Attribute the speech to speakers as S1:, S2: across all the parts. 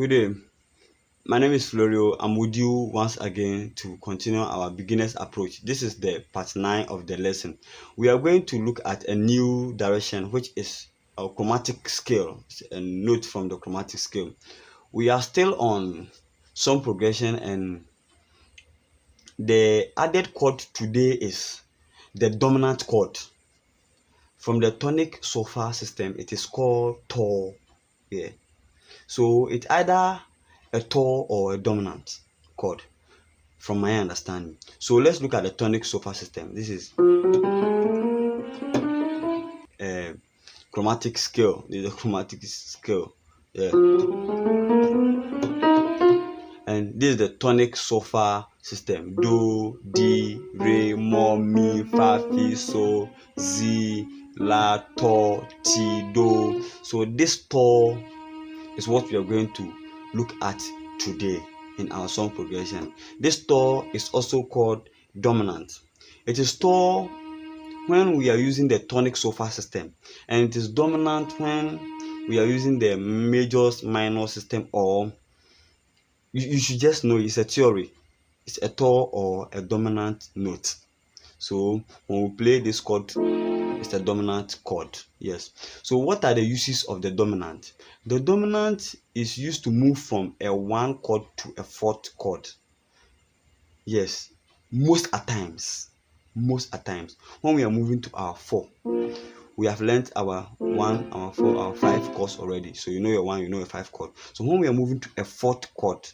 S1: Good day. My name is Florio. I'm with you once again to continue our beginner's approach. This is the part 9 of the lesson. We are going to look at a new direction, which is a chromatic scale, a note from the chromatic scale. We are still on some progression, and the added chord today is the dominant chord. From the tonic sofa system, it is called tall. Yeah. So it's either a tall or a dominant chord, from my understanding. So let's look at the tonic sofa system. This is a chromatic scale. This is a chromatic scale. Yeah. And this is the tonic sofa system. Do, di, re, mo, mi, fa, fi, so, zi, la, to, ti, do. So this to is what we are going to look at today in our song progression. This to is also called dominant. It is to when we are using the tonic sofa system, and it is dominant when we are using the majors minor system, or you should just know it's a theory. It's a to or a dominant note. So when we play this chord, it's a dominant chord. Yes. So what are the uses of the dominant? The dominant is used to move from a 1 chord to a 4th chord. Yes. Most at times. When we are moving to our 4, we have learned our 1, our 4, our 5 chords already. So you know your 1, you know your 5 chord. So when we are moving to a 4th chord,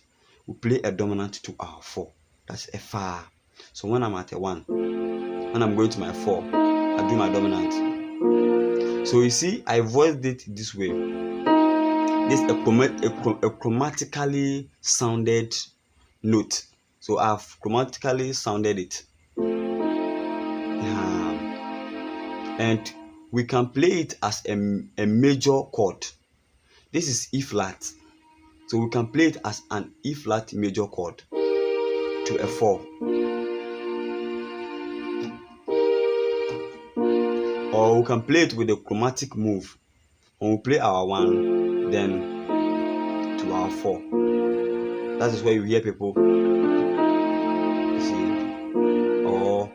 S1: we play a dominant to our 4. That's a fa. So when I'm at a 1, when I'm going to my 4, I do my dominant. So you see, I voiced it this way. This is a chromatically sounded note. So I've chromatically sounded it. And we can play it as a major chord. This is E flat. So we can play it as an E flat major chord to a 4. Or we can play it with a chromatic move. When we play our 1, then to our 4. That is where you hear people, see, or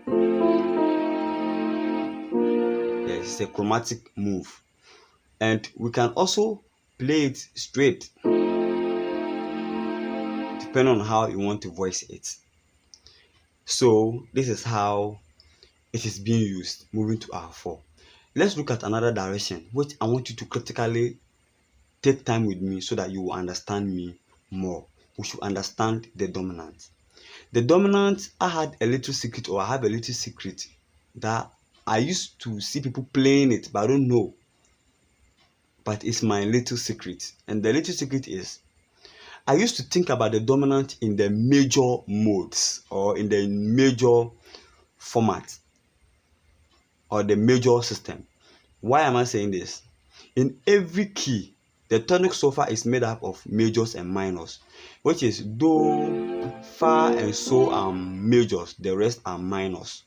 S1: yes, it's a chromatic move. And we can also play it straight, depending on how you want to voice it. So this is how it is being used, moving to our 4. Let's look at another direction, which I want you to critically take time with me so that you will understand me more. We should understand the dominant. The dominant, I have a little secret that I used to see people playing it, but I don't know. But it's my little secret. And the little secret is, I used to think about the dominant in the major modes, or in the major format, or the major system. Why am I saying this? In every key, the tonic sofa is made up of majors and minors, which is do, fa, and so are majors, the rest are minors.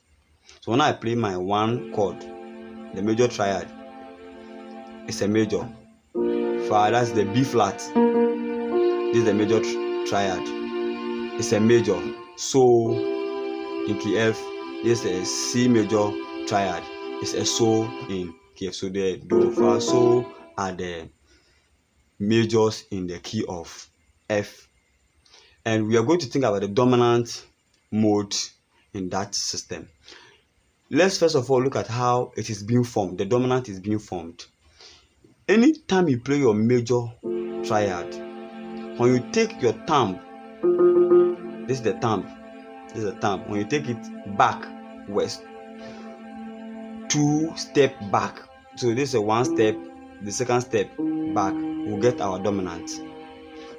S1: So when I play my 1 chord, the major triad, it's a major. Fa, that's the B flat. This is the major triad. It's a major. So in key F, this is a C major triad. It's a so in key F. So the do, fa, so are the majors in the key of F. And we are going to think about the dominant mode in that system. Let's first of all look at how it is being formed. The dominant is being formed. Anytime you play your major triad, when you take your thumb, this is the thumb, when you take it back west, 2 step back, so this is a 1 step, the 2nd step back, we'll get our dominant.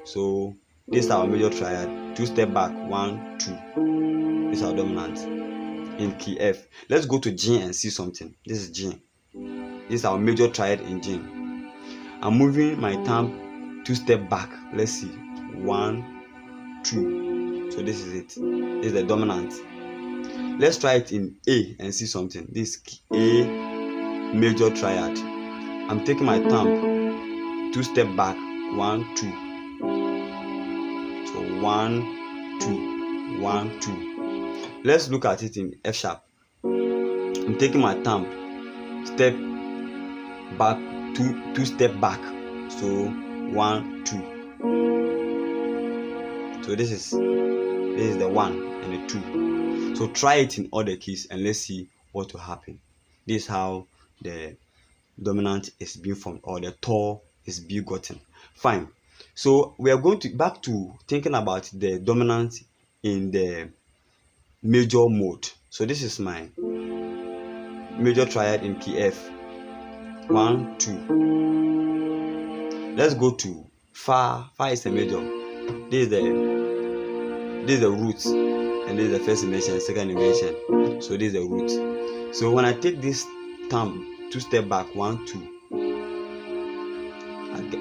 S1: So this is our major triad, 2 step back, 1, 2, this is our dominant in key F. Let's go to G and see something. This is G. This is our major triad in G. I'm moving my thumb 2 step back. Let's see, 1, 2. So this is it. This is the dominant. Let's try it in A and see something. This A major triad. I'm taking my thumb 2 step back, 1, 2. So 1, 2, 1, 2. Let's look at it in F sharp. I'm taking my thumb, step back, two step back. So 1, 2. So this is the 1 and the 2. So try it in other keys and let's see what will happen. This is how the dominant is being formed, or the tone is being gotten. Fine. So we are going to back to thinking about the dominant in the major mode. So this is my major triad in key F. 1, 2. Let's go to Fa. Fa is a major. This is the root, and this is the first inversion, second inversion. So this is the root. So when I take this thumb 2 step back, 1, 2,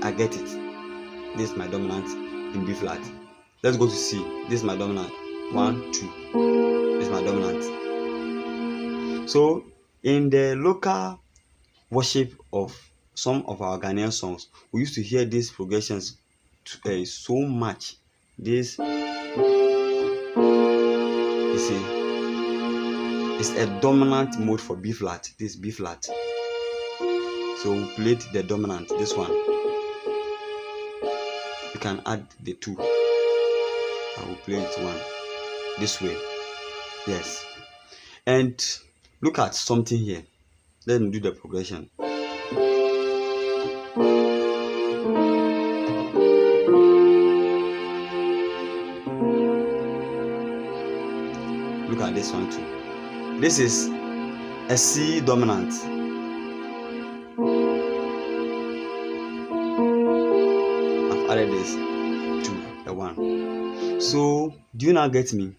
S1: I get it. This is my dominant in B flat. Let's go to C. This is my dominant. 1, 2. This is my dominant. So in the local worship of some of our Ghanaian songs, we used to hear these progressions so much. This, you see, is a dominant mode for B flat. This B flat. So we played the dominant, this one. You can add the 2. I will play it 1 this way. Yes. And look at something here. Let me do the progression. Look at this one too. This is a C dominant. I've added this to a 1. So do you now get me?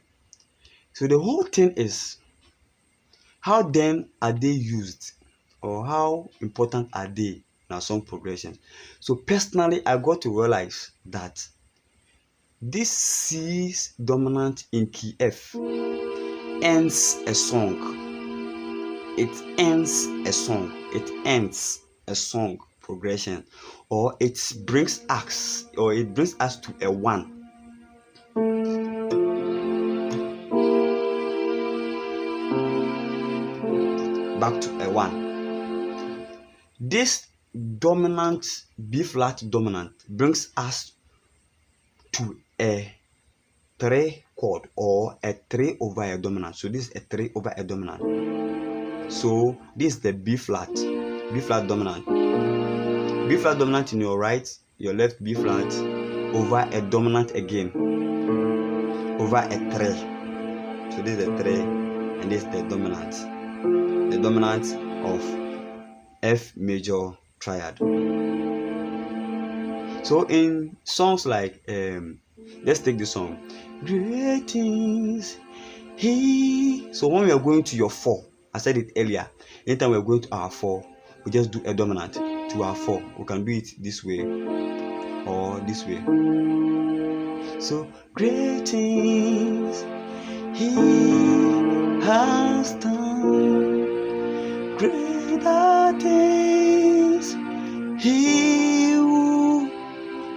S1: So the whole thing is, how then are they used, or how important are they in our song progression? So personally, I got to realize that this C dominant in key F ends a song. It ends a song. It ends a song progression, or it brings us to a 1. Back to a 1. This dominant, B flat dominant, brings us to a 3 chord, or a 3 over a dominant. So this is a 3 over a dominant. So this is the B flat dominant. B flat dominant in your right, your left B flat over a dominant again, over a 3. So this is a 3, and this is the dominant. The dominant of F major triad. So in songs like, let's take this song, Greetings He. So when we are going to your 4, I said it earlier, anytime we are going to our 4, we just do a dominant to our 4. We can do it this way or this way. So greetings He has done, greater things He will.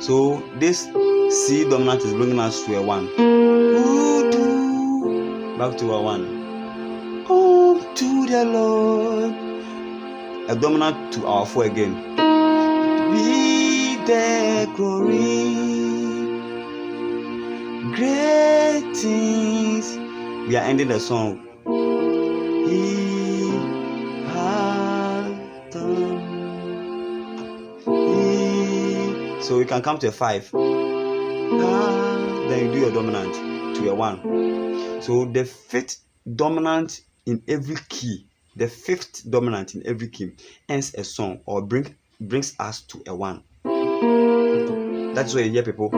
S1: So this C dominant is bringing us to a 1. Back to a 1. Oh, to the Lord. A dominant to our 4 again. Be the glory, great things. We are ending the song. He has done. So you can come to a 5. Then you do your dominant to a 1. So the 5th dominant in every key, the 5th dominant in every key ends a song, or brings us to a 1. That's why you hear people.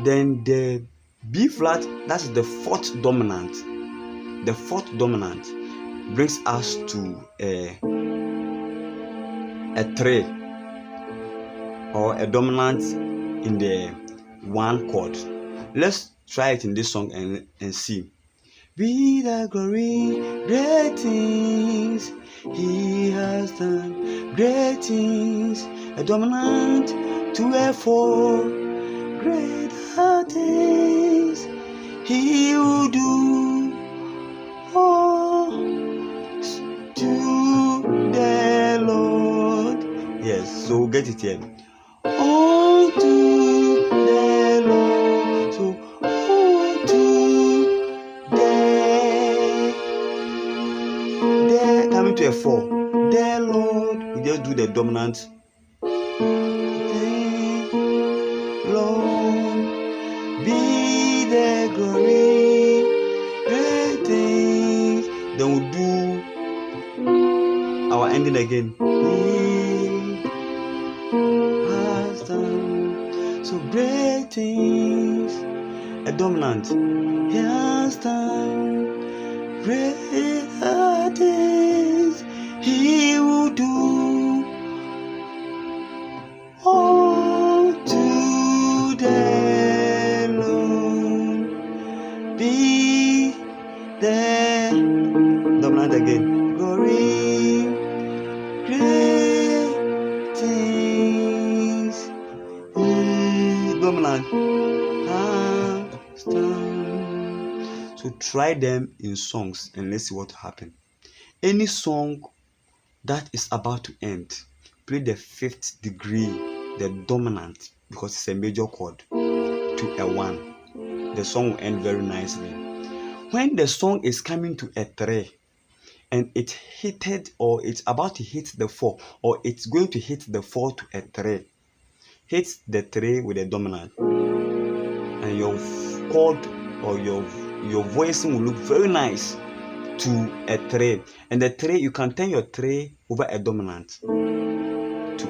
S1: Then the B flat, that's the 4th dominant. The 4th dominant brings us to a 3, or a dominant in the 1 chord. Let's try it in this song and see. Be the glory, great things He has done, great things, a dominant to a 4. Greater things he will do. Oh, to the Lord. Yes, so get it here. Oh, to the Lord. So, oh, to the coming to a 4. The Lord. We just do the dominant. The Lord be the glory, great things. Then we'll do our ending again. He has done so great things. A dominant. He has done greater things. He will do. Oh, to the Lord be the dominant again. Glory, great things. Dominant. So try them in songs and let's see what happens. Any song that is about to end, play the 5th degree, the dominant, because it's a major chord, to a 1. The song will end very nicely. When the song is coming to a 3 and it hit or it's about to hit the 4 or it's going to hit the 4 to a 3, hit the 3 with a dominant and your chord or your voicing will look very nice to a 3. And the 3, you can turn your 3 over a dominant to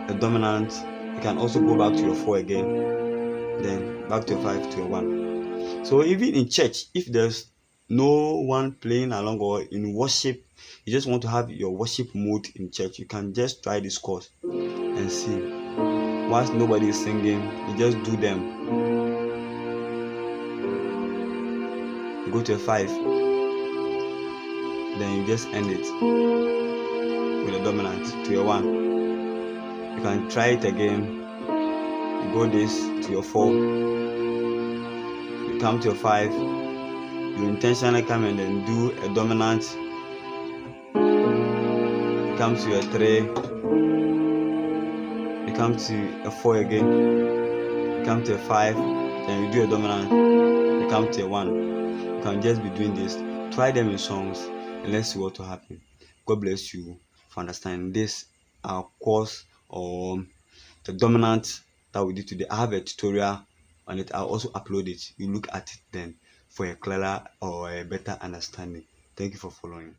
S1: a dominant. You can also go back to your 4 again, then back to a 5 to a 1. So even in church, if there's no one playing along or in worship, you just want to have your worship mode in church, you can just try this course and see. Whilst nobody is singing, you just do them. You go to a 5, then you just end it with a dominant to a 1. You can try it again. You go this to your 4. You come to your 5. You intentionally come and then do a dominant. You come to your 3. You come to a 4 again. You come to a 5. Then you do a dominant. You come to a 1. You can just be doing this. Try them in songs and let's see what will happen. God bless you for understanding this course or the dominant that we did today. I have a tutorial on it. I'll also upload it. You look at it then for a clearer or a better understanding. Thank you for following.